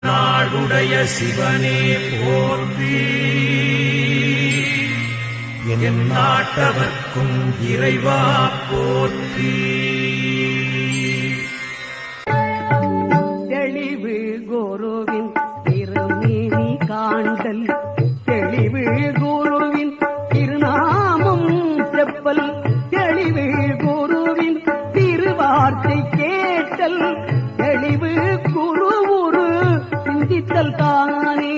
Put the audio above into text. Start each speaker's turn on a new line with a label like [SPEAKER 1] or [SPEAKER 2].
[SPEAKER 1] நாடுடைய சிவனே போற்றி, என் நாட்டவர்க்கும் இறைவா போற்றி.
[SPEAKER 2] தெளிவு குருவின் திருமேனி காண்டல், தெளிவு குருவின் திருநாமம் செப்பல், தெளிவு குருவின் திருவார்த்தை கேட்டல், தெளிவு குரு சிந்தித்தல் தானே